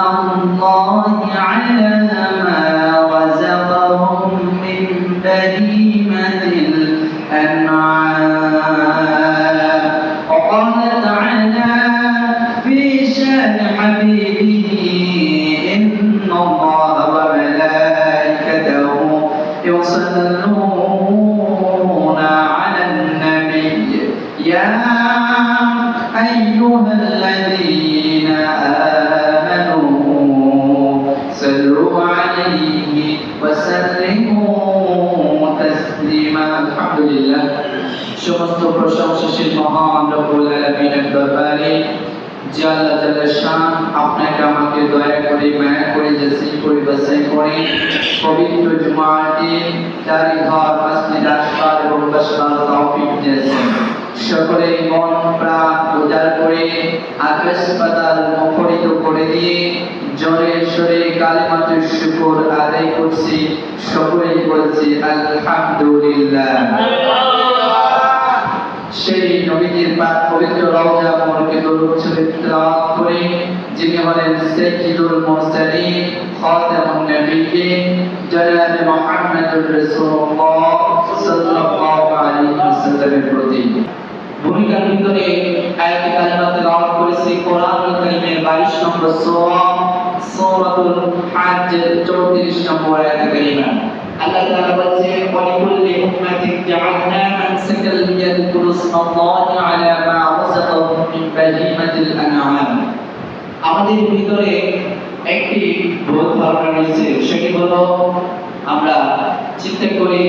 الله على ما رزقهم من بهيمة الأنعام وقال تعالى في شأن حبيبه إن الله وملائكته يصلون على النبي يا أيها الذين آمنوا صلوا عليه وسلموا تسليما الحمد لله সমস্ত প্রশংসা সেই মহান রব্বুল আলামিনের দরবারে যে আল্লাহ তাআলা শান আপনাকে আমাকে দয়া করে মায়া করে যাচাই করে বাছাই করে পবিত্র জুমাতে জারি ঘর মসজিদ আসবার এবং বসবার তৌফিক দিয়েছেন সকলে মন প্রাণ উজাড় করে আকাশ পাতাল মুখরিত করে দিয়ে জোরে সোরে কালিমাতুশ শুকর আদায় করছি সকলেই বলছি আলহামদুলিল্লাহ সেই নবীজির পাক পবিত্র রওজা মোবারকে দরুদ শরীফ তেলাওয়াত করে যিনি হলেন সাইয়্যিদুল মুরসালিন খাতামুন নবিয়্যিন জনাব মুহাম্মদুর রাসূলুল্লাহ সাল্লাল্লাহু আলাইহি ওয়াসাল্লামের প্রতি ভূমিকার ভিতরে আয়াতে কারিমা তেলাওয়াত করেছি কোরআনুল কারীমের 22 নম্বর সূরা সূরাতুল হাজ্জের 34 নম্বর আয়াতে কারিমা আল্লাহ তাআলা বলেছেন ওয়ালিকুল্লি উম্মাতিন জাআলনা মানসাকাল লিয়াযকুরু ইসমাল্লাহি আলা মা রাযাকাহুম মিন বাহিমাতিল আনআম আমাদের ভিতরে একটি ভুল ধারণা রয়েছে সেটি হলো আমরা চিন্তা করি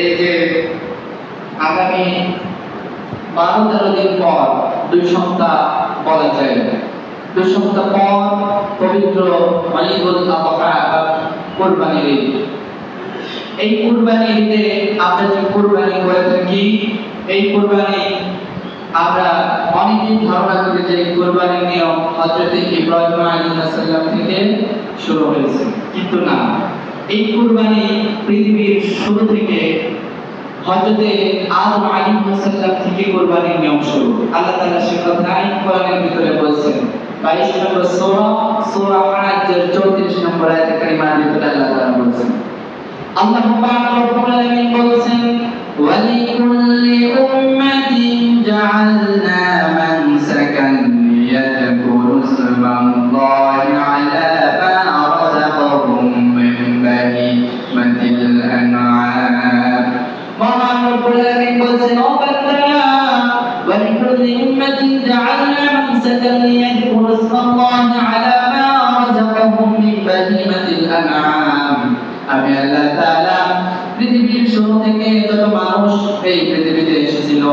এই যে আগামী 12-13 দিন পর 2 সপ্তাহ বলা যায় 2 সপ্তাহ পর পবিত্র ঈদুল আযহা কুরবানির ঈদ এই কুরবানি ঈদে আমরা যে কুরবানি করে থাকি এই কুরবানি আমরা অনেকেই ধারণা করি যে কুরবানির নিয়ম হযরত ইব্রাহিম আলাইহিস সালাম থেকে শুরু হয়েছে কিন্তু না এই কুরবানি পৃথিবীর শুরু থেকে হযরত আদম আলাইহিস সালাম থেকে কুরবানির নিয়ম শুরু আল্লাহ তাআলা সে কথাই কোরআনের ভিতরে বলেছেন 22 নম্বর সূরা হাজ্জের 34 নম্বর আয়াতে কারিমার ভিতরে আল্লাহ তাআলা বলেছেন আল্লাহ পাক রব্বুল আলামিন বলেছেন ওয়ালিকুল্লি উম্মাতিন জাআলনা মানসাকান লিয়াযকুরু ইসমাল্লাহি আলা মা রাযাকাহুম মিন বাহিমাতিল আনআম মহান রব্বুল আলামিন বলেছেন ও বান্দারা ওয়ালিকুল্লি উম্মাতিন জাআলনা মানসাকান লিয়াযকুরু ইসমাল্লাহি আলা মা রাযাকাহুম মিন বাহিমাতিল আনআম আমি আল্লাহ তাআলা পৃথিবীর শুরু থেকে যত মানুষ এই পৃথিবীতে এসেছিল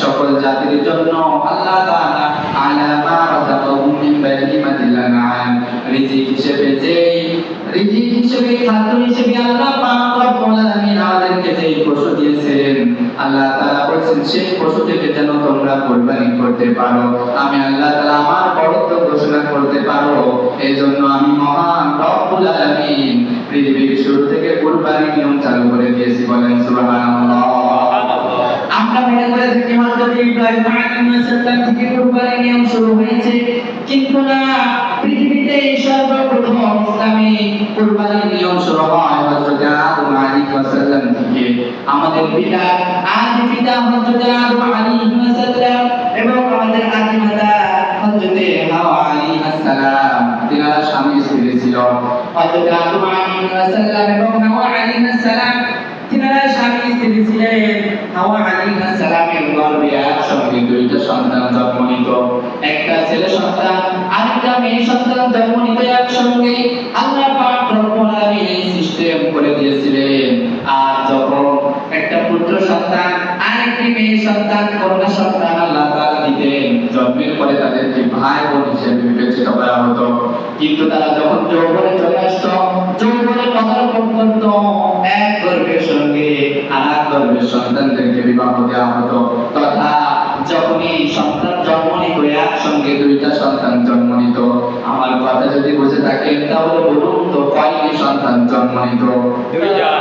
সকল জাতির জন্য আল্লাহ তাআলা আলা মা রাযাকাহুম মিন বাহিমাতিল আনআম রিজিক হিসেবে খাদ্য হিসেবে আল্লাহ পাক রব্বুল আলামিন আমাদেরকে যে পশু দিয়েছেন আল্লাহ তাআলা বলেছেন সেই পশু থেকে যেন তোমরা কুরবানি করতে পারো আমি আল্লাহ তাআলা আমার বড়ত্ব ঘোষণা করতে পারো এজন্য আমি মহান রব্বুল আলামিন পৃথিবীর শুরু থেকে কুরবানির নিয়ম চালু করে দিয়েছি বলেন সুবহানাল্লাহ আমরা মনে করে থাকি হযরত ইব্রাহিম আলাইহিস সালাম থেকে কুরবানির নিয়ম শুরু হয়েছে কিন্তু না পৃথিবীতে সর্বপ্রথম ইসলামী কুরবানির নিয়ম শুরু হয় হযরত আদম আলাইহিস সালাম থেকে আমাদের পিতা আদি পিতা হযরত আদম আলাইহিস সালাম এবং আমাদের আদি মাতা হযরত হাওয়া আলাইহিস সালাম তিনারা স্বামী স্ত্রী ছিল হযরত আদম আলাইহিস সালাম এবং হাওয়া আলাইহিস সালাম তিনারা স্বামী স্ত্রী ছিলেন হাওয়া আলাইহিস সালামের গর্ভে একসঙ্গে 2টা সন্তান জন্ম নিত একটা ছেলে সন্তান আরেকটা মেয়ে সন্তান জন্ম নিত একসঙ্গে আল্লাহ পাক রব্বুল আলামিন এই সিস্টেম করে দিয়েছিলেন আর যখন একটা পুত্র সন্তান আরেকটি মেয়ে সন্তান কন্যা সন্তান আল্লাহ তাআলা দিতেন জন্মের পরে তাদেরকে ভাই বোন হিসেবে বিবেচিত করা হতো কিন্তু তারা যখন যৌবনে চলে আসতো যৌবনে পদার্পণ করত এক গর্ভের সঙ্গে আরেক গর্ভের সন্তানদেরকে বিবাহ দেওয়া হতো তথা যখনই সন্তান জন্ম নিত একসঙ্গে 2টা সন্তান জন্ম নিত আমার কথা যদি বুঝে থাকেন তাহলে বলুন তো কয়টি সন্তান জন্ম নিত 2টা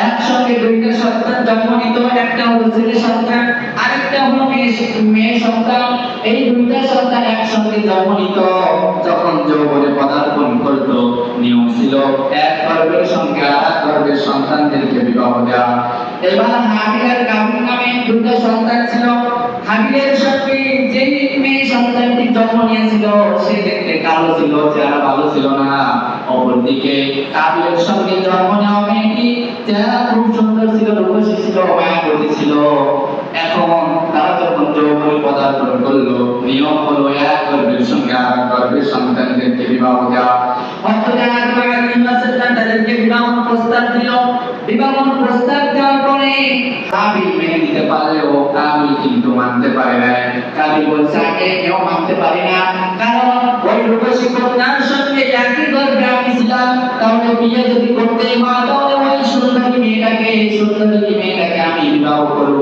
একসঙ্গে 2টা সন্তান জন্ম নিত একটা হলো ছেলে সন্তান আরেকটা হলো মেয়ে সন্তান এই 2টা সন্তান একসঙ্গে জন্ম নিত যখন যৌবনে পদার্পণ সন্তানদেরকে বিবাহ দেওয়া। এবার হাবিল আর কাবিল নামে দুটো সন্তান ছিল। হাবিলের সঙ্গে যে মেয়ে সন্তানটি জন্ম নিয়েছিল সে দেখতে কালো ছিল, চেহারা ভালো ছিল না। অপরদিকে কাবিলের সঙ্গে জন্ম নেওয়া মেয়েটি চেহারা খুব সুন্দর ছিল, রূপসী ছিল, মায়াবতী ছিল। এখন তারা যখন যৌবনে পদার্পণ করলো, নিয়ম হলো এক গর্ভের সঙ্গে আর গর্ভের সন্তানদেরকে বিবাহ দেওয়া। হযরত আদম আলাইহিস সালাম তাদেরকে বিবাহ প্রস্তাব দিল। বিবাহ প্রস্তাব দেওয়ার পরে কাবিল মেনে নিতে পারলেও কাবিল কিন্তু মানতে পারে না। কাবিল বলছে আগে কেউ মানতে পারে না, কারণ ওই রূপসী কন্যার সঙ্গে একই গর্ভে আমি ছিলাম। তাহলে বিয়ে যদি করতে হয় তাহলে ওই সুন্দরী মেয়েটাকে আমি বিবাহ করব।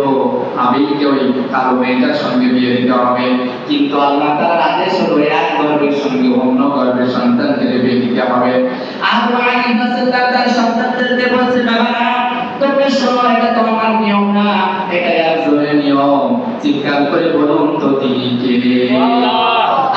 হাবিলকে ওই কালো মেয়েটার সঙ্গে বিয়ে দিতে হবে। কিন্তু আল্লাহ তাআলার আদেশ হলো এক গর্ভের সঙ্গে অন্য গর্ভের সন্তানকে বিয়ে দিতে হবে। আদম আলাইহিস সালাম তার সন্তানদেরকে বলছে, বাবারা তোমরা শোনো, এটা তো আমার নিয়ম না, এটা একজনের নিয়ম। চিৎকার করে বলুন তো তিনি কে?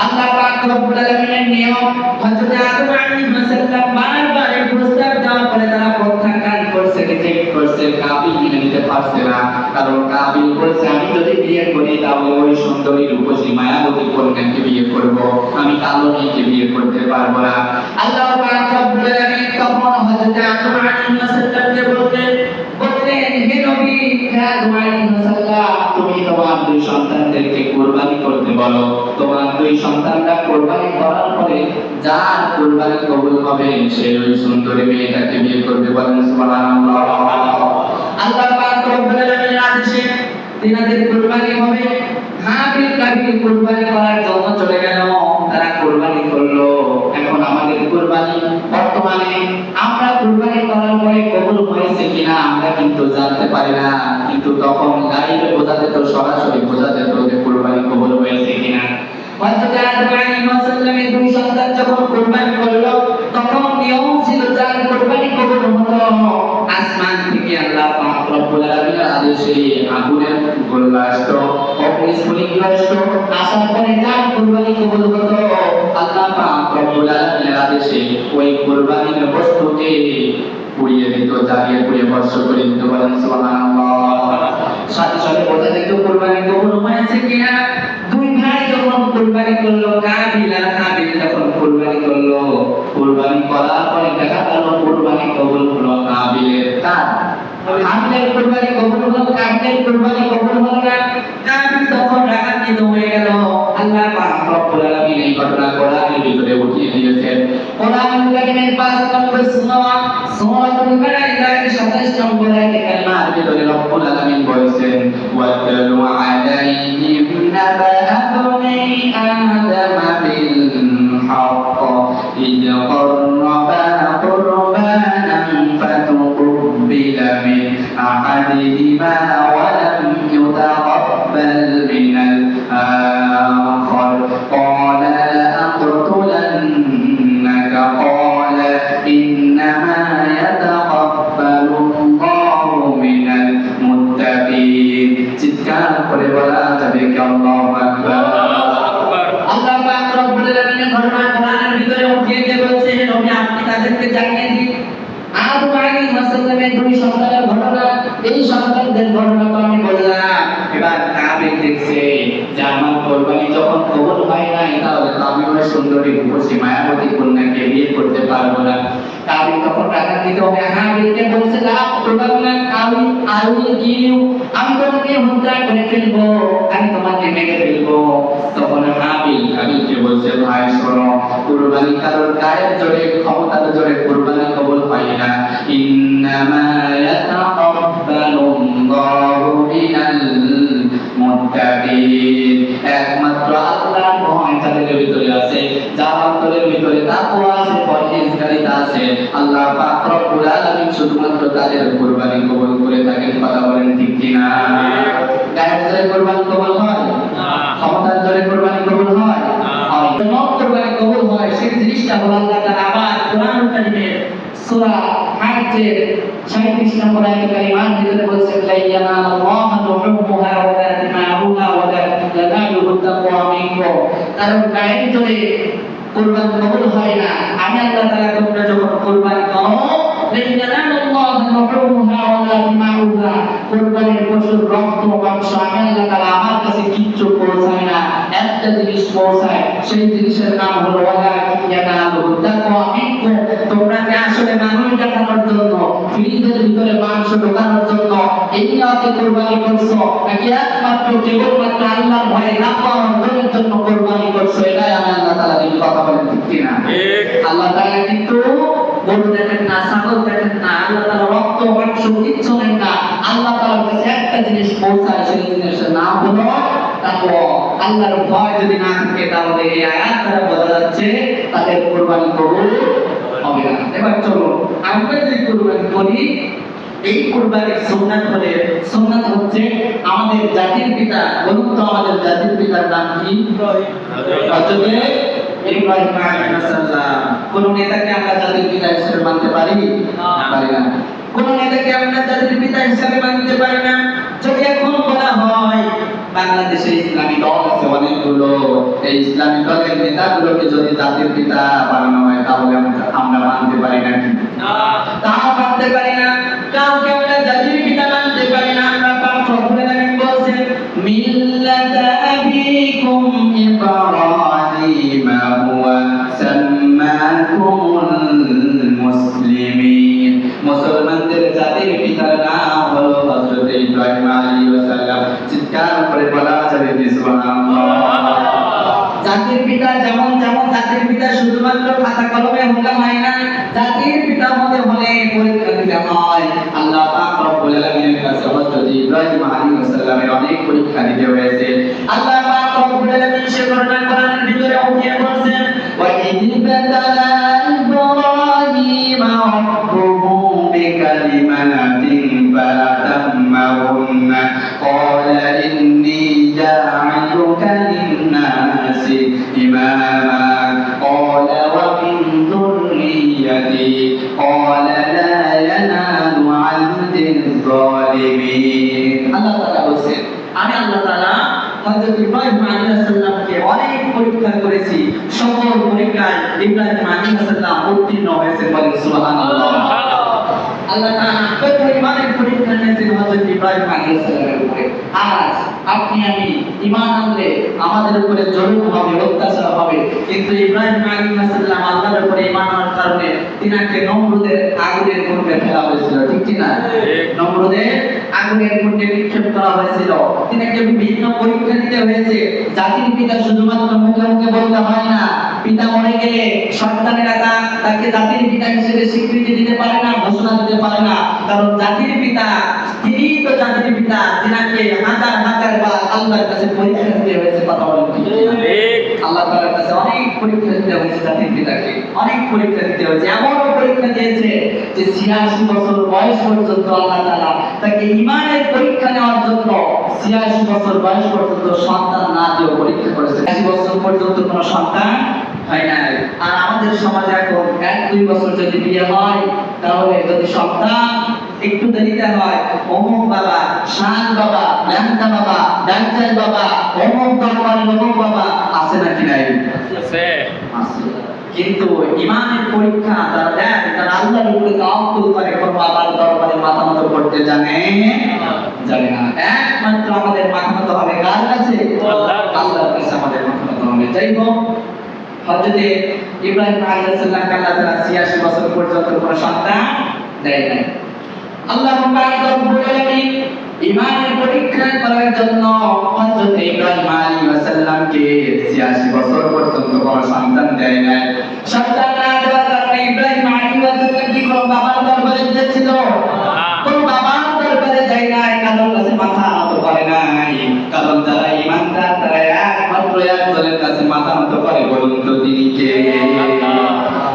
আল্লাহ পাক রব্বুল আলামিনের নিয়ম। হযরত আদম আলাইহিস সালাম বারবার এই প্রস্তাব দেওয়ার পরে তারা প্রত্যাখ্যান করছে, রিজেক্ট করছে। কাবিল মেনে নিতে পারছে না, কারণ কাবিল বলছে আমি যদি বিয়ে করি তাহলে ওই সুন্দরী রূপসী মায়াবতী কন্যাকে বিয়ে করব, আমি কালো মেয়েকে বিয়ে করতে পারবো না। আল্লাহ পাক রব্বুল আলামিন তখন হযরত আদম আলাইহিস সালামকে বললেন, হে নবী, হে আদম আলাইহিস সালাম, তুমি তোমার দুই সন্তানদেরকে কুরবানি করতে বলো। তোমার দুই সন্তানরা কুরবানি করার পরে যার কুরবানি কবুল হবে সে ওই সুন্দরী মেয়েটাকে বিয়ে করবে। বলেন সুবহানাল্লাহ। আল্লাহ পাক রব্বুল আলামিনের আদেশে তিনাদের কুরবানি হবে। হাবিল কাবিল কুরবানি করার জন্য চলে গেল, তারা কুরবানি করলো। এখন আমাদের কুরবানি বর্তমানে আমরা কুরবানি করার পরে কবুল হয়েছে কিনা আমরা কিন্তু জানতে পারি না, কিন্তু তখন গাইবে বোঝা যেত, সরাসরি বোঝা যেত যে কুরবানি কবুল হয়েছে কিনা। হযরত আদম আলাইহিস সালামের দুই সন্তান যখন কুরবানি করলো তখন নিয়ম ছিল যার কুরবানি কবুল হলো আসমান থেকে আল্লাহ পাক রব্বুল আলামিনের আদেশে আগুনের গোলা আসতো, অগ্নিস্ফুলিঙ্গ আসতো। আসার পরে যার কুরবানি কবুল হতো আল্লাহ পাক রব্বুল আলামিনের আদেশে ওই কুরবানির বস্তুকে পুড়িয়ে দিত, জ্বালিয়ে পুড়িয়ে ভস্ম করে দিত। বলেন সুবহানাল্লাহ। সাথে সাথে বোঝা যেত কুরবানি কবুল হয়েছে কিনা। দুই ভাই যখন কুরবানি করলো, কাবিল আর হাবিল যখন কুরবানি করলো, কুরবানি করার পরে দেখা গেল কুরবানি কবুল হলো কাবিলের। কার? হাবিলের কুরবানি কবুল হলো, কাবিলের কুরবানি কবুল হলো না। কাবিল তখন রাগান্বিত হয়ে গেল। আল্লাহ পাক রব্বুল আলামিন এই ঘটনা কোরআনের ভিতরে উঠিয়ে দিয়েছেন। কোরআনুল কারীমের 5 নম্বর সূরাতুল মাইদার 27 নম্বর আয়াতে কারিমার ভিতরে রব্বুল আলামিন বলেছেন, ওয়াতালু আলাইহিম নাবাআ বনি আদাম বিল হক ইদ قربا قربانا فتقبل من أحدهما ولم يتقبل من الآخر قال لأقتلنك قال إنما يتقبل الله من المتقين। চিৎকার করে বলা যাবে কি আল্লাহু আকবার। আল্লাহ পাক রব্বুল আলামিনের ঘটনা কোরআনের ভিতরে উঠিয়ে দিয়ে বলছে, হে নবী আপনি তাদেরকে জানিয়ে দিন আদম আলাইহিস সালামের দুই সন্তানের ঘটনা। এই সন্তানদের ঘটনা তো আমি বললাম। এবার কাবিল দেখছে যে আমার কুরবানি যখন কবুল হয় না তাহলে আমি ওই সুন্দরী রূপসী মায়াবতী কন্যাকে বিয়ে করতে পারবো না। কাবিল তখন রাগান্বিত হয়ে হাবিলকে বলছে, আমি তোমাকে হত্যা করে ফেলবো, আমি তোমাকে মেরে ফেলবো। তখন হাবিলকে বলছে, ভাই শোনো, কুরবানি কারোর গায়ের জোরে ক্ষমতার জোরে কুরবানি কবুল হয় না। ইন্নামা ইয়াতাকাব্বালুল্লাহু মিনাল মুত্তাকিন। একমাত্র আল্লাহর ভয় যাদের ভিতরে আছে, যার অন্তরের ভিতরে তাকওয়া আছে, পরহেজগারিতা আছে, আল্লাহ পাক রব্বুল আলামিন শুধুমাত্র তাদের কুরবানি কবুল করে থাকেন। কথা বলেন ঠিক কিনা? গায়ের জোরে কুরবানি কবুল হয় না, ক্ষমতার জোরে কুরবানি কবুল হয় না। কুরবানি কবুল হয় সেই জিনিসটা হলো আল্লাহ তাআলা আবার কোরআনুল কারীমের সূরা হাজ্জের 36 নম্বর আয়াতে কারিমার ভিতরে বলেছেন, লা ইয়ানালাল্লাহু লুহুমুহা ওয়ালা দিমাউহা ওয়ালাকিন ইয়ানালুহু তাকওয়া মিনকুম। কারণ গায়ের জোরে কুরবানি কবুল হয় না। আমি আল্লাহ তাআলা তোমরা যখন কুরবানি করো কুরবানির পশুর রক্ত মাংস আমি আল্লাহ তাআলা আমার কাছে কিচ্ছু পৌঁছায় না, একটা জিনিস পৌঁছায়, সেই জিনিসের নাম হলো তোমরা কি আসলে মানুষ দেখানোর জন্য, ফ্রিজের ভিতরে মাংস ঢোকানোর জন্য এই নিয়তে কুরবানি করছো, নাকি একমাত্র কেবলমাত্র আল্লাহর ভয়ে নাফরমানের জন্য কুরবানি করছো? এটাই আমি আল্লাহ তাআলা এই কথা বলেন, ঠিক কিনা? আল্লাহ তাআলা কিন্তু গরু দেখেন না, ছাগল দেখেন না, আল্লাহ তাআলা রক্ত মাংস কিচ্ছু নেন না, আল্লাহ তাআলার কাছে একটা জিনিস পৌঁছায়, সেই জিনিসের নাম হলো তাকওয়া। আল্লাহর ভয় যদি না থাকে তাহলে এই আয়াত দ্বারা বোঝা যাচ্ছে তাদের কুরবানি কবুল হবে না। এবার চলো আমরা যে কুরবানি করি, এই কুরবানির সুন্নাত হচ্ছে আমাদের জাতির পিতা, বলুন তো আমাদের জাতির পিতার নাম কি? হযরত ইব্রাহিম আলাইহিস সালাম। কোন নেতাকে আমরা জাতির পিতা হিসেবে মানতে পারি? পারি না। কোন নেতাকে আমরা জাতির পিতা হিসেবে মানতে পারি না। যদি এখন বলা হয় বাংলাদেশে ইসলামী দল আছে অনেকগুলো, এই ইসলামী দলের নেতাগুলোকে যদি জাতির পিতা বানানো হয় তাহলে আমরা মানতে পারি না? তা মানতে পারি না। কাউকে আমরা জাতির পিতা মানতে পারি না। আমরা পাক রব্বুল আলামিন বলেন মিল্লাতা আবিকুম ইব্রাহিম হুয়া সাম্মাকুমুল মুসলিমিন। মুসলমানদের জাতির পিতার নাম হলো হযরত ইব্রাহিম আলাইহিস সালাম। চিৎকার করে বলা যাবে সুবহানাল্লাহ। জাতির পিতা যেমন জাতির পিতা শুধুমাত্র খাতা কলমে হলে হয় না, জাতির পিতা হতে হলে পরীক্ষা দিতে হয়। আল্লাহ পাক রব্বুল আলামিনের কাছে হযরত ইব্রাহিম আলাইহিস সালামের অনেক পরীক্ষা দিতে হয়েছে। আল্লাহ পাক রব্বুল আলামিন সে ঘটনা কোরআনের ভিতরে উঠিয়ে বলেছেন ওয়া ইযবাতালা ইব্রাহিম রাব্বুহু বিকালিমাতিন ফাতাম্মাহুন্না ক্বালা ইন্নী জা'আলুকা লিন-নাসি ইমামা ক্বালা ওয়া মিন যুররিয়্যাতি ক্বালা লা ইয়ানালু আহদিজ যালিমিন। আল্লাহ তাআলা বলেন আমি আল্লাহ তাআলা হযরত ইব্রাহিম আলাইহিস সালামকে অনেক পরীক্ষা করেছি, সকল পরীক্ষায় ইব্রাহিম আলাইহিস সালাম উত্তীর্ণ হয়েছে, বলেন সুবহানাল্লাহ। আল্লাহ তাআলা কত ইমানের পরীক্ষা নিয়েছেন হযরত ইব্রাহিম আলাইহিস সালামের উপরে। আজ আপনি আমি ঈমান আনলে আমাদের উপরে জুলুম হবে, অত্যাচার হবে, কিন্তু ইব্রাহিম আলাইহিস সালাম আল্লাহর উপরে ঈমান আনার কারণে তিনাকে নমরুদের আগুনের কুণ্ডে ফেলা হয়েছিল, ঠিক কি না? নমরুদের আগুনের কুণ্ডে নিক্ষেপ করা হয়েছিল, তিনাকে বিভিন্ন পরীক্ষা দিতে হয়েছে। জাতির পিতা শুধুমাত্র মুখে মুখে বলতে হয় না, পিতা মরে গেলে সন্তানেরা তাকে জাতির পিতা হিসেবে স্বীকৃতি দিতে পারে না, ঘোষণা দিতে পারে না, কারণ জাতির পিতা তিনি তো জাতির পিতা, যিনাকে হাজার হাজার বার আল্লাহর কাছে পরীক্ষা দিতে হয়েছে। কথা বলেন ঠিক? আল্লাহ তাআলার কাছে অনেক পরীক্ষা দিতে হয়েছে জাতির পিতাকে, অনেক পরীক্ষা দিতে হয়েছে। এমন পরীক্ষা দিয়েছে যে 86 বছর বয়স পর্যন্ত আল্লাহ তাআলা তাকে ঈমানের পরীক্ষা নেওয়ার জন্য 86 বছর বয়স পর্যন্ত সন্তান না দিয়ে পরীক্ষা করেছে। 80 বছর পর্যন্ত কোনো সন্তান হয় না। আর আমাদের সমাজে এখন 1-2 বছর যদি বিয়ে হয়, তাহলে যদি সন্তান একটু দেরিতে হয়, অমুক বাবা, শান বাবা, ল্যাংটা বাবা, ডাক্তার বাবা, অমুক দরবারের অমুক বাবা, আছে নাকি নাই? আছে। কিন্তু ঈমানের পরীক্ষা যারা দেয়, তারা আল্লাহর উপরে তাওয়াক্কুল করে, কোন বাবার দরবারে মাথা নত করতে জানে না। একমাত্র আমাদের মাথা নত হবে কার কাছে? আল্লাহর কাছে আমাদের মাথা নত হবে। যাই হোক, হযরত ইব্রাহিম আলাইহিস সালামকে আল্লাহ তাআলা 86 বছর পর্যন্ত কোনো সন্তান দেয় নাই। আল্লাহ পাক রব্বুল আলামিন ঈমানের পরীক্ষা করার জন্য হযরত ইব্রাহিম আলাইহিস সালামকে 86 বছর পর্যন্ত কোনো সন্তান দেয় নাই। সন্তান না দেওয়ার কারণে ইব্রাহিম আলাইহিস সালাম কি কোনো বাবার দরবারে গিয়েছিল? কোনো বাবার দরবারে যায় নাই, কারোর কাছে মাথা নত করে নাই। কারণ যারা ঈমানদার তারা একমাত্র একজনের কাছে মাথা নত করে, বলুন তো তিনি কে?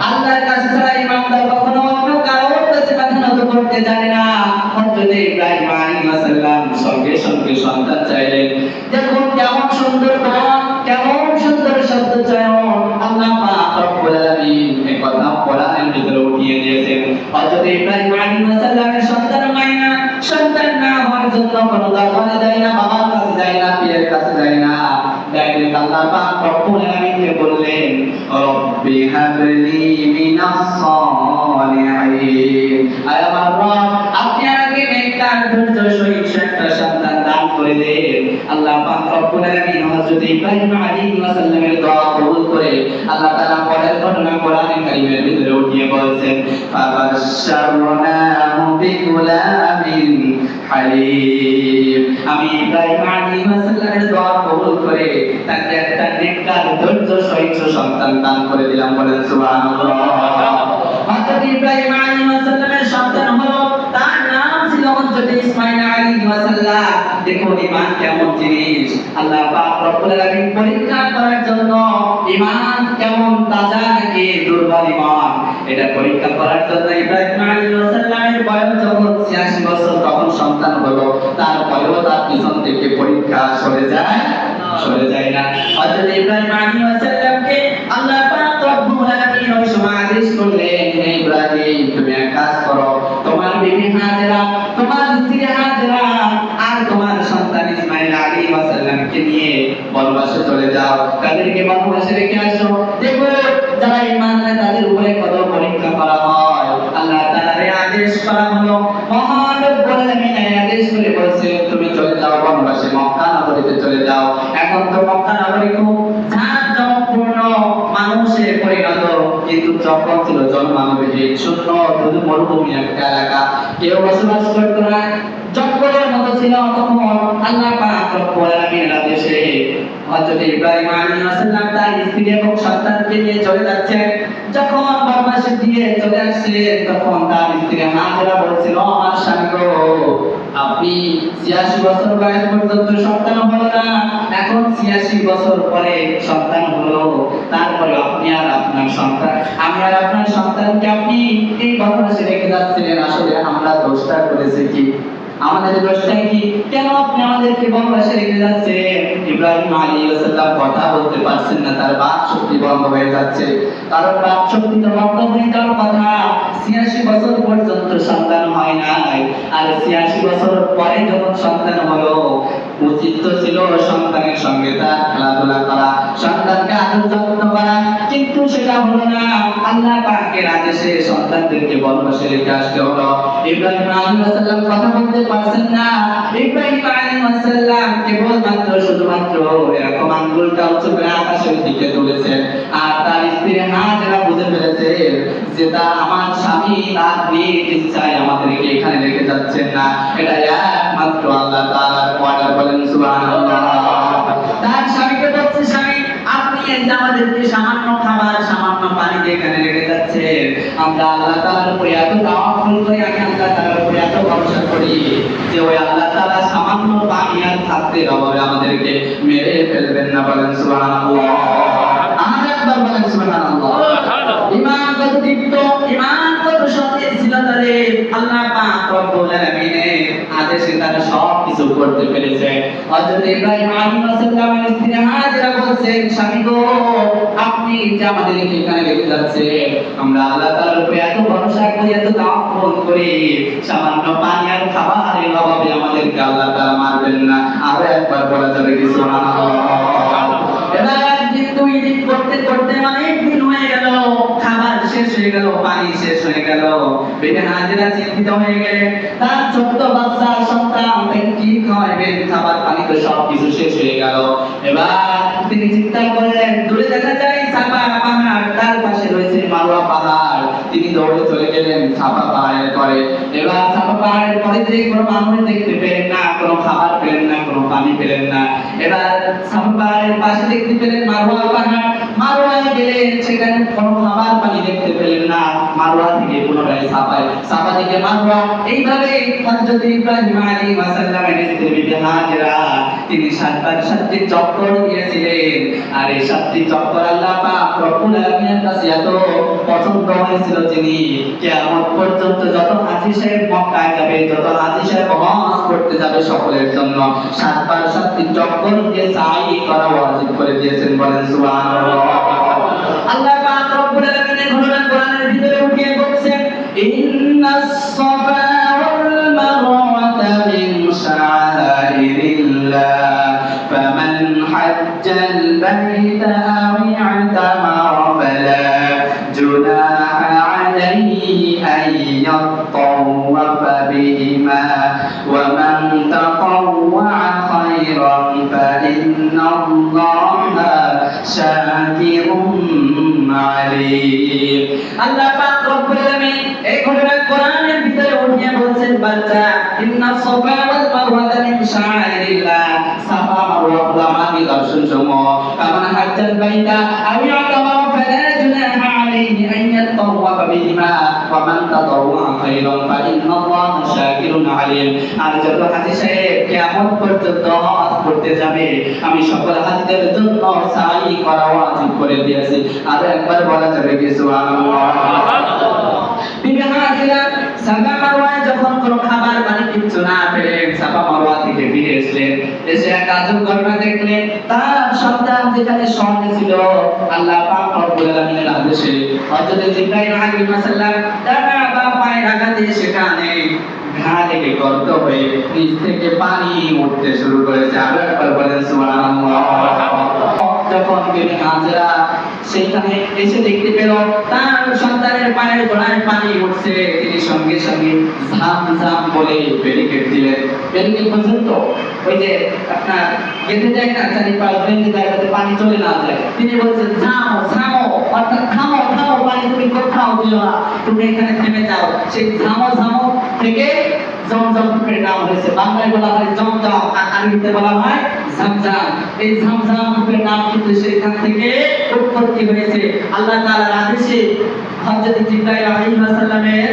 আল্লাহর কাছে যারা ঈমানদার কখনো অন্য কারোর কাছে মাথা নত করতে জানে না। হযরত ইব্রাহিম আলাইহিস সালাম সঙ্গে সঙ্গে সন্তান চাইলেন। দেখুন কেমন সুন্দর গান, কেমন সুন্দর শব্দ চয়ন আল্লাহ পাক রব্বুল আলামিন এই কথা কোরআনের ভিতরে উঠিয়ে দিয়েছেন। হযরত ইব্রাহিম আলাইহিস সালামের সন্তান হয় না, সন্তান না হওয়ার জন্য কোনো দরবারে যায় না, বাবার কাছে যায় না, পীরের কাছে যায় না, ডাইরেক্ট আল্লাহ পাক রব্বুল আলামিনকে বললেন রব্বি হাবলি মিনাস সালিহিন, আয় আমার রব, আপনি আমাকে নেককার ধৈর্য সহিষ্ণু একটা সন্তান দান করে দেন। আল্লাহ পাক রব্বুল আলামিন হযরত ইব্রাহিম আলাইহিস সালামের দোয়া কবুল করে আল্লাহ তাআলা পরের ঘটনা কোরআনে কারীমের ভিতরে উঠিয়ে বলছেন, ফাবাশশারনাহু বিগুলামিন হালিম। আমি ইব্রাহিম আলাইহিস সালামের দোয়া কবুল করে তাকে একটা নেককার ধৈর্য সহিষ্ণু সন্তান দান করে দিলাম। বলেন সুবহানাল্লাহ। হযরত ইব্রাহিম আলাইহিস সালামের সন্তান হলো, তার নাম ছিল হযরত ইসমাঈল আলাইহিস সালাম। দেখুন ঈমান কেমন জিনিস, আল্লাহ পাক রব্বুল আলামিন পরীক্ষা করার জন্য ঈমান কেমন তাজা নাকি দুর্বল ঈমান, এটা পরীক্ষা করার জন্য ইব্রাহিম আলাইহিস সালামের বয়স যখন 86 বছর তখন সন্তান হলো। তারপরেও তার পিছন থেকে পরীক্ষা সরে যায় না। হযরত ইব্রাহিম আলাইহিস সালামকে আল্লাহ পাক রব্বুল আলামিন ওই সময় আদেশ করলেন, হে ইব্রাহিম তুমি এক কাজ করো, তোমার বিবি হাজেরা, তোমার স্ত্রী হাজেরা আর তোমার সন্তান ইসমাঈল আলাইহিস সালামকে নিয়ে বনবাসে চলে যাও, তাদেরকে বনবাসে রেখে আসো। দেখো যারা ঈমান আনে তাদের উপরে কত পরীক্ষা করা হয়। আল্লাহ তাআলার আদেশ করা হলো, মহান রব্বুল আলামিন আদেশ করে বলছে তুমি চলে যাও বনবাসে, মক্কা নগরীতে চলে যাও। এখন তো মক্কা নগরী খুব জাঁকজমকপূর্ণ মানুষে পরিণত, কিন্তু তখন ছিল জনমানবহীন শূন্য শুধু মরুভূমি একটা এলাকা, কেউ বসবাস করতো না, জঙ্গলের মতো ছিল তখন। আল্লাহ পাক রব্বুল আলামিনের আদেশে হযরত ইব্রাহিম আলাইহিস সালাম তার স্ত্রী এবং সন্তানকে নিয়ে চলে যাচ্ছেন। যখন বনবাসে দিয়ে চলে আসছে তখন তার স্ত্রী হাজেরা বলছিল, আমার স্বামী গো, আপনি 86 বছর বয়স পর্যন্ত সন্তান হলো না, এখন 86 বছর পরে সন্তান হলো, তারপরে আপনি আর আপনার সন্তান, আমি আর আপনার সন্তানকে আপনি এই বনবাসে রেখে যাচ্ছেন, আসলে আমরা দোষটা করেছি কি, আমাদের দোষটা কি, কেন আপনি আমাদেরকে বনবাসে রেখে যাচ্ছেন? ইব্রাহিম আলাইহিস সালাম কথা বলতে পারছেন না, তার বাক শক্তি বন্ধ হয়ে যাচ্ছে। কারণ বাক শক্তি তো বন্ধ হয়ে যাওয়ার কথা, 86 বছর পর্যন্ত সন্তান হয় নাই, আর 86 বছর পরে যখন সন্তান হলো, উচিত তো ছিল সন্তানের সঙ্গে তার খেলাধুলা করা, সন্তানকে আদর যত্ন করা, কিন্তু সেটা হলো না। আল্লাহ পাকের আদেশে সন্তানদেরকে বনবাসে রেখে আসতে হলো। ইব্রাহিম আলাইহিস সালাম কথা বলতে পারছেন না। ইব্রাহিম আলাইহিস সালাম কেবলমাত্র শুধুমাত্র এরকম আঙ্গুলটা উঁচু করে আকাশের দিকে তুলেছেন, আর তার স্ত্রী হাজেরা বুঝে ফেলেছে যে আমার স্বামী তার নিজ ইচ্ছায় আমাদেরকে এখানে রেখে যাচ্ছেন না, এটা একমাত্র আল্লাহ তাআলার অর্ডার। বলেন সুবহানাল্লাহ। তার স্বামীকে বলছে, স্বামী আপনি এই যে আমাদেরকে সামান্য খাবার সামান্য পানি দিয়ে এখানে রেখে যাচ্ছেন, আমরা আল্লাহ তাআলার উপরে এত তাওয়াক্কুল করি, আমি আল্লাহ তাআলার উপরে এত ভরসা করি যে ওই আল্লাহ তাআলা সামান্য পানি আর খাদ্যের অভাবে আমাদেরকে মেরে ফেলবেন না। বলেন সুবহানাল্লাহ। আর একবার বলেন সুবহানাল্লাহ। ঈমান কত দীপ্ত, ঈমান কত শক্তিশালী ছিল তাদের, আল্লাহ পাক রব্বুল আলামিনের আদেশে তারা সব কিছু করতে পেরেছে। হযরত ইব্রাহিম আলাইহিস সালামের স্ত্রী হাজেরা বলছেন, স্বামী গো, আপনি যে আমাদেরকে এখানে রেখে যাচ্ছেন, আমরা আল্লাহ তাআলার উপরে এত ভরসা করি, এত তাওয়াক্কুল করি, সামান্য পানি আর খাবারের অভাবে আমাদেরকে আল্লাহ তাআলা মারবেন না। আর একবার বলা যাবে কি সুবহানাল্লাহ। এবার একদিন দুই দিন করতে করতে অনেক দিন হয়ে গেল, খাবার শেষ হয়ে গেল, পানি শেষ হয়ে গেল। বিবি হাজেরা চিন্তিত হয়ে গেলেন, তার ছোট্ট বাচ্চা সন্তান তাকে কি খাওয়াবেন, খাবার পানি তো সব কিছু শেষ হয়ে গেল। এবার তিনি চিন্তা করলেন, দূরে দেখা যায় সাফা পাহাড়, তার পাশে রয়েছে মারওয়া পাহাড়। তিনি দৌড়ে চলে গেলেন সাফা পাহাড়ের পরে। এবার সাফা পাহাড়ের পরে যে কোনো মানুষ দেখতে পেলেন না, কোনো খাবার পেলেন না, কোনো পানি পেলেন না। এবার সাফা পাহাড়ের পাশে দেখতে পেলেন মারওয়া পাহাড়, মারওয়ায় গেলেন, সেখানে কোনো খাবার পানি দেখতে পেলেন না। মারওয়া থেকে পুনরায় সাফায়, সাফা থেকে মারওয়া, এইভাবে হযরত ইব্রাহিম আলাইহিস সালামের স্ত্রী বিবি হাজেরা তিনি 7বার 7টি চক্কর দিয়েছিলেন। আর এই 7টি চক্কর আল্লাহ পাক রব্বুল আলামিনের কাছে এত পছন্দ হয়েছিল, যিনি কিয়ামত পর্যন্ত যত হাজী সাহেব মক্কায় যাবে, যত হাজী সাহেব হজ করতে যাবে, সকলের জন্য 7বার 7টি চক্কর দিয়ে সাই করা ওয়াজিব করে দিয়েছেন। বলেন সুবহানাল্লাহ। আল্লাহ পাক রব্বুল আলামিনের ঘটনা কোরআনের ভিতরে উঠিয়ে বলছেন, ইন্নাস সাফা ওয়াল মারওয়াতা মিন শাআইরিল্লাহ ফামান হাজ্জাল বাইতা আও i'তামারা ফালা জুনাহা عليه أن يطوف بهما ومن تطوع خيرا فإن الله شاكر عليم আল্লাহ পাক রব্বুল আলামিন এই ঘটনা কোরআনের ভিতরে উঠিয়ে বলছেন বাচ্চা ইন্না সাফা ওয়াল মারওয়াতা মিন শাআইরিল্লাহ সাফা মারওয়া আমাকে দর্শন সমূহ কামান হাজ্জাল বাইতা আও ইয়াতাওয়া ফালা জুনাহা আলাইহি আন ইয়াতাওয়াফা বিহিমা ওয়া মান তাতাওয়া খায়রান ফা ইন্নাল্লাহা শাকিরুন আলিম আর যত হাজী সাহেব কিয়ামত পর্যন্ত হজ করতে যাবে আমি সকল হাজীদের জন্য সাই করা ওয়াজিব করে দিয়েছি আর একবার বলা যাবে কি সুবহানাল্লাহ বিবি হাজরা সাফা মারওয়ায় যখন কোনো খাবার পানি কিচ্ছু না পেলে সাফা মারওয়া থেকে ফিরে এসেছেন এসে এক আজব ঘটনা দেখলেন তার সন্তান যেখানে স্বর্ণে ছিল আল্লাহ পাক রব্বুল আলামিনের আদেশে হযরত জিবরাইল আলাইহিস সালাম ডানা বা পায়ে রাখাতে সেখানে ঘা লেগে গর্ত হয়ে নিচ থেকে পানি উঠতে শুরু করেছে আর একবার বলেন সুবহানাল্লাহ যখন বিবি হাজরা সেখানে এসে দেখতে পেল তার সন্তানের পায়ের গোড়ায় পানি উঠছে তিনি সঙ্গে সঙ্গে ঝাম বলে ব্যারিকেড দিলেন ব্যারিকেড পর্যন্ত ওই যে আপনার গেঁথে দেয় না চারিপাশ বেঁধে দেয় যাতে পানি চলে না যায় তিনি বলছেন ঝামো অর্থাৎ থামো পানি তুমি কোথাও দিও না তুমি এখানে থেমে যাও সেই ঝামো থেকে জমজম এর নাম হয়েছে বাংলায় বলা হয় জমজম আর আরবিতে বলা হয় zamzam এই zamzam এর নাম কিন্তু সেখান থেকে উৎপত্তি হয়েছে আল্লাহ তাআলার আদেশে হযরত জিবরাইল আলাইহিস সালামের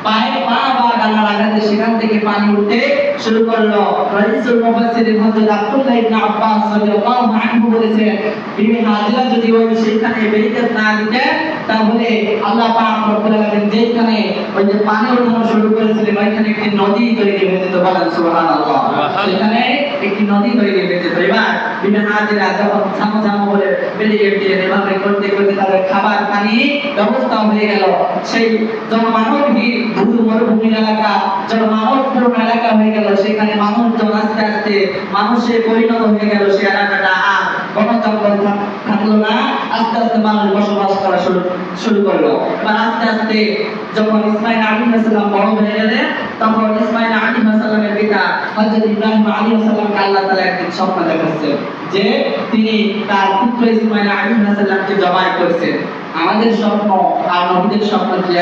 পায়ে পা বা ডানা লাগাতে সেখান থেকে পানি উঠতে শুরু করলো রাইসুল মুফাসসিরিন হযরত আব্দুল্লাহ ইবনে আব্বাস রাদিয়াল্লাহু আনহু বলেছেন বিবি হাজরা যদি ওই সেখানে ব্যারিকেড না দিতেন তাহলে আল্লাহ পাক রব্বুল আলামিন যেখানে ওই যে পানি ওঠানো শুরু করেছিলেন ওইখানে একটি নদী তৈরি হয়ে যেত বলেন সুবহানাল্লাহ সেখানে একটি নদী তৈরি হয়ে যেত এবার বিবি হাজরা যখন ঝামঝাম বলে ব্যারিকেড দিয়ে এভাবে করতে করতে তাদের খাবার পানি ব্যবস্থা হয়ে গেল সেই জনমানবহীন ধুধু মরুভূমির এলাকা জনমানবপূর্ণ এলাকা হয়ে গেল সেখানে মানুষজন আস্তে আস্তে মানুষে পরিণত হয়ে গেল সে এলাকাটা আর কোনো জঙ্গল থাকলো না আস্তে আস্তে মানুষ বসবাস করা শুরু করলো এবার আস্তে আস্তে যখন ইসমাইল আলাইহিস সালাম বড় হয়ে গেলেন তখন ইসমাইল আলাইহিস সালামের পিতা হযরত ইব্রাহিম আলাইহিস সালামকে আল্লাহ তাআলা একদিন স্বপ্ন দেখাচ্ছেন যে তিনি তার পুত্র ইসমাইল আলাইহিস সালামকে জবাই করেছেন আমাদের স্বপ্ন আর নবীদের স্বপ্ন কি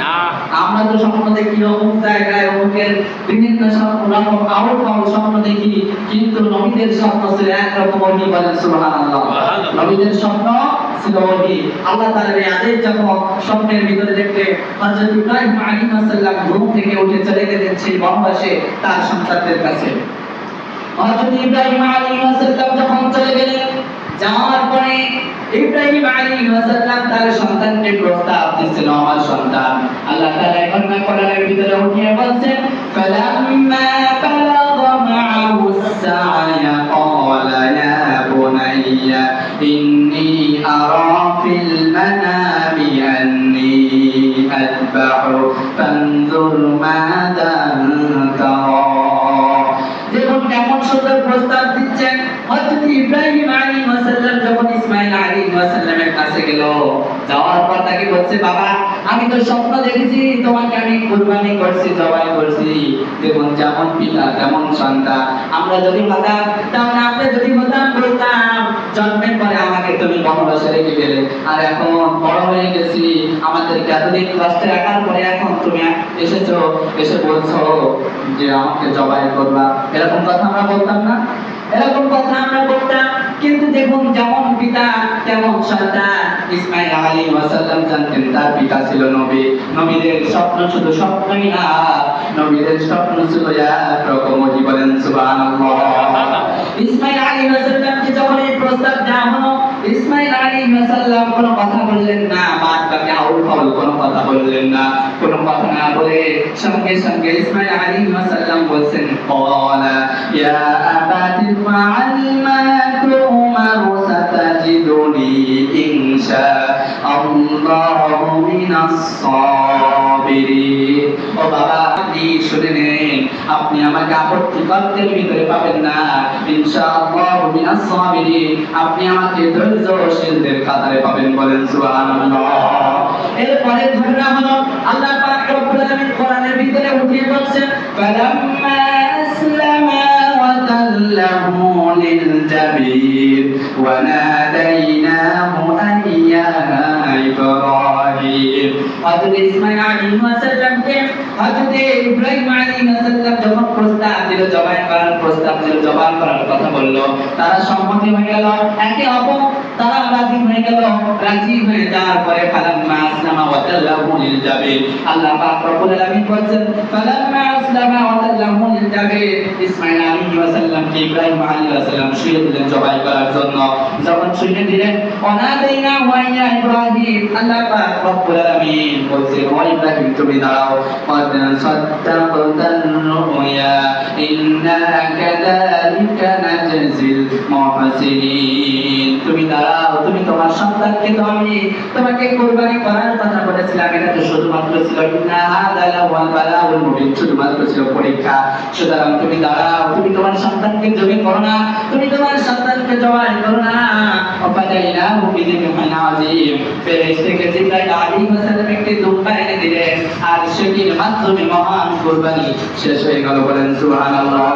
না আমরা তো স্বপ্ন দেখি অমুক জায়গায় অমুকের বিভিন্ন রকম আউট স্বপ্ন দেখি কিন্তু নবীদের স্বপ্ন ছিল একরকম ওহী বলেন সুবহানাল্লাহ নবীদের স্বপ্ন ছিল ওহী আল্লাহ তাআলার এই আদেশ যখন স্বপ্নের ভিতরে দেখতে হযরত ইব্রাহিম আলাইহিস সালাম ঘুম থেকে উঠে চলে গেলেন সেই বনবাসে তার সন্তানদের কাছে হযরত ইব্রাহিম আলাইহিস সালাম যখন চলে গেলেন যাওয়ার পরে ইব্রাহিম আলাইহিস সালাম তার সন্তানকে প্রস্তাব দিয়েছেন আমার সন্তান আল্লাহ তাআলা এখন কোরআনের ভিতরে উঠিয়ে বলছেন ফালাম্মা বালাগা মা'আহু সা'য়া ক্বালা ইয়া বুনাইয়া ইন্নী আরা ফিল মানামি আন্নী আযবাহু ফানজুর মাযা তারা দেখুন কেমন সুন্দর প্রস্তাব দিচ্ছেন হযরত ইব্রাহিম আলাইহিস সালাম যখন ইসমাঈল আলাইহিস সালামের কাছে গেল যাওয়ার পর তাকে বলছে বাবা আমি তো স্বপ্ন দেখেছি তোমাকে আমি কুরবানি করছি জবাই করছি দেখুন যেমন পিতা তেমন সন্তান আমরা যদি হতাম তাহলে আমরা যদি হতাম বলতাম জন্মের পরে আমাকে তুমি বনবাসে রেখে গেলে আর এখন বড় হয়ে গেছি আমাদেরকে এতদিন কষ্টে রাখার পরে এখন তুমি এসেছো এসে বলছো যে আমাকে জবাই করবা এরকম কথা আমরা বলতাম না এরকম কথা আমরা বলতাম কিন্তু দেখুন যেমন পিতা তেমন সন্তান ইসমাঈল আলাইহিস সালাম জানতেন তার পিতা ছিল নবী নবীদের স্বপ্ন শুধু স্বপ্নই না নবীদের স্বপ্ন ছিল একরকম বলেন সুবহানাল্লাহ ইসমাঈল আলাইহিস সালামকে যখন এই প্রস্তাব দেওয়া হলো ইসমাঈল আলাইহিস সালাম কোনো কথা বললেন না বাদ বাকি আউল ফাউল কোনো কথা বললেন না কোনো কথা না বলে সঙ্গে সঙ্গে ইসমাঈল আলাইহিস সালাম বলছেন ক্বালা ইয়া আবাতি ফাআল মা তু'মারু সাতাজিদুনি ইনশা আল্লাহু মিনাস সাবিরিন ও বাবা আপনি শুনে নেন আপনি আমাকে আপত্তিকরদের ভিতরে পাবেন না ইনশাআল্লাহু মিনাস সাবিরিন আপনি আমাকে ধৈর্যশীলদের কাতারে পাবেন বলেন সুবহানাল্লাহ এরপরে ঘটনা হলো আল্লাহ পাক রব্বুল আলামিন কোরআনের ভিতরে উঠিয়ে বলছেন ফালাম্মা আসলামা ওয়া তাল্লাহু লিল জাবির ওয়া নাদাইনাহু আন ইয়া ইব্রাহিম। হযরত ইসমাঈল আলাইহিস সালামকে হযরত ইব্রাহিম আলাইহিস সালাম যখন প্রস্তাব দিল জবাই করার কথা বলল, তারা সম্মতি হয়ে গেল, একে অপর তারা রাজি হয়ে গেল। রাজি হয়ে যাওয়ার পরে ফালাম্মা আসলামা ওয়া তাল্লাহু লিল জাবির, আল্লাহ পাক রব্বুল আলামিন বলেন ফালাম্মা আসলামা ওয়া তাল্লাহু লিল জাবির, ইসমাঈল আলাইহিস সালামকে ইব্রাহিম আলাইহিস সালাম শুইয়ে দিলেন জবাই করার জন্য। যখন শুইয়ে দিলেন অনাদাইনা ওয়া ইয়া ইব্রাহিম, আল্লাহ পাক রব্বুল আলামিন বলেন ও ইব্রাহিম তুমি দাঁড়াও, قد صدقت الرؤيا إنا كذلك نجزي المحسنين। তুমি দাঁড়াও, তুমি তোমার সন্তানকে তো আমি তোমাকে কুরবানি করার কথা বলেছিলাম, এটা তো শুধুমাত্র ছিল ইন্না হাযা লাহুল বালাউল মুবিন, শুধুমাত্র ছিল পরীক্ষা। সুতরাং তুমি দাঁড়াও, তুমি তোমার সন্তানকে জবাই করো না, তুমি তোমার সন্তানকে জবাই করো না। ওয়াফাদাইনাহু বিযিবহিন আযীম, ফেরেশতাকে জিবরাইল আলাইহিস সালাম একটি দুম্বা এনে দিলেন, আর সেটির মাধ্যমে মহান কুরবানি শেষ হয়ে গেল। বলেন সুবহানাল্লাহ।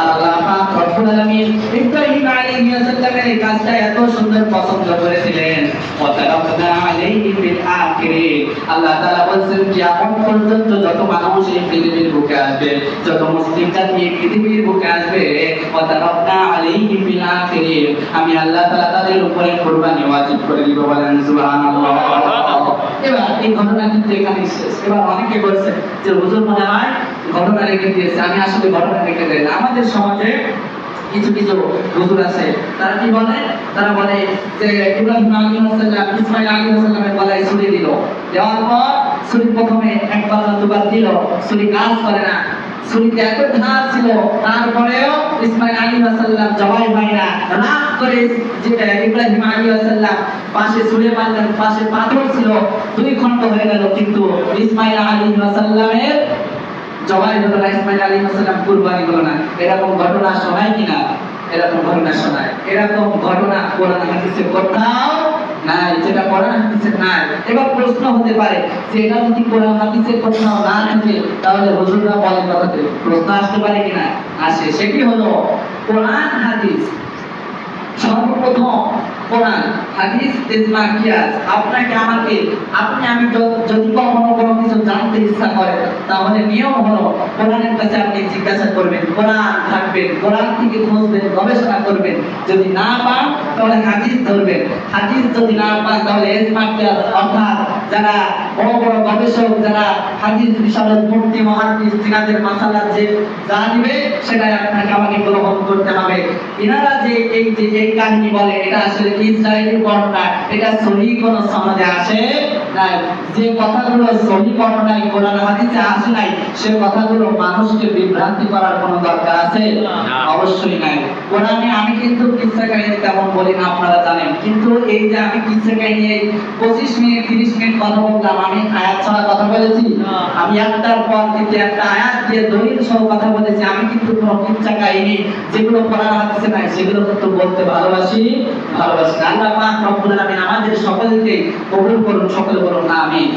আল্লাহ পাক রব্বুল আলামিন ইব্রাহিম আলাইহিস সালামের এই কাজটা এত সুন্দর পছন্দ করেছিলেন। ওয়া তারাকনা আলাইহি ফিল আখিরিন, আল্লাহ তাআলা বলেন কিয়ামত পর্যন্ত যত মানুষ এই পৃথিবীর বুকে আসবে, যত মুসলিম জাতি এই পৃথিবীর বুকে আসবে, ওয়া তারাকনা আলাইহি ফিল আখিরিন, আমি আল্লাহ তাআলা তাদের উপরে কুরবানি ওয়াজিব করে দিব। বলেন সুবহানাল্লাহ। এবার এই ঘটনা কিন্তু এখানে শেষ। এবার অনেকে বলছে যে হুজুর মনে হয় ঘটনা রেখে দিয়েছে, আমি আসলে ঘটনা রেখে দেই না। আমাদের সমাজে কিছু কিছু হুজুর আছে, তারা কি বলে, তারা বলে যে ইব্রাহিম আলাইহিস সালাম ইসমাঈল আলাইহিস সালামের গলায় ছুরি দিল, দেওয়ার পর ছুরি প্রথমে একবার না দুবার দিল, ছুরি কাজ করে না, ছুরিতে এত ধার ছিল, তারপরেও ইসমাঈল আলাইহিস সালাম জবাই হয় না। রাগ করে যেটা ইব্রাহিম আলাইহিস সালাম পাশে ছুরি মারলেন, পাশে পাথর ছিল, দুই খণ্ড হয়ে গেল, কিন্তু ইসমাঈল আলাইহিস সালামের জবাই হলো না, ইসমাঈল আলাইহিস সালাম কুরবানি হলো না। এরকম ঘটনা শোনায় কিনা? এরকম ঘটনা শোনায়। এরকম ঘটনা কোরআন হাদিসে কোথাও নাই, যেটা কোরআন হাদিসে নাই। এবার প্রশ্ন হতে পারে যে এটা যদি কোরআন হাদিসে কোথাও না থাকে তাহলে হুজুররা বলেন কথাতে প্রশ্ন আসতে পারে কিনা? আসে। সেটি হলো কোরআন হাদিস সর্বপ্রথম কোরআন হাদিস ইজমা কিয়াস, আপনাকে আমাকে আমি যদি কখনো কোনো কিছু জানতে ইচ্ছা করে তাহলে নিয়ম হলো কোরআনের কাছে আপনি জিজ্ঞাসা করবেন, কোরআন থাকবেন, কোরআন থেকে খুঁজবেন, গবেষণা করবেন, যদি না পান তাহলে হাদিস ধরবেন, হাদিস যদি না পান তাহলে ইজমা কিয়াস, অর্থাৎ যারা বড় বড় গবেষক, যারা হাদিস বিশারদ, মুফতি, মুহাদ্দিস, তিনাদের মাসালা যে যা দিবে সেটাই আপনাকে আমাকে গ্রহণ করতে হবে। ইনারা যে এই কাহিনী বলে এটা আসলে ইসরায়েলি বর্ণনা, এটা সহিহ কোন সনদে আসে নাই। যে কথাগুলো সহিহ বর্ণনায় কোরআন হাদিসে আসে নাই সে কথাগুলো মানুষকে বিভ্রান্তি করার কোনো দরকার আছে? অবশ্যই নাই। কোরআনে আমি কিন্তু কিসসা কাহিনী তেমন বলি না, আপনারা জানেন, কিন্তু এই যে আমি কিসসা কাহিনী 25 মিনিট 30 মিনিট কথা বললাম, আমি আয়াত ছাড়া কথা বলেছি? আমি একটার পর দ্বিতীয় একটা আয়াত দিয়ে দলিল সহ কথা বলেছি। আমি কিন্তু কোনো কিসসা কাহিনী যেগুলো কোরআন হাদিসে নাই সেগুলো কিন্তু বলতে ভালোবাসি। আল্লাহ পাক রব্বুল আলামিন আমাদের সকলকে কবুল করুন, সকলে বলুন আমিন।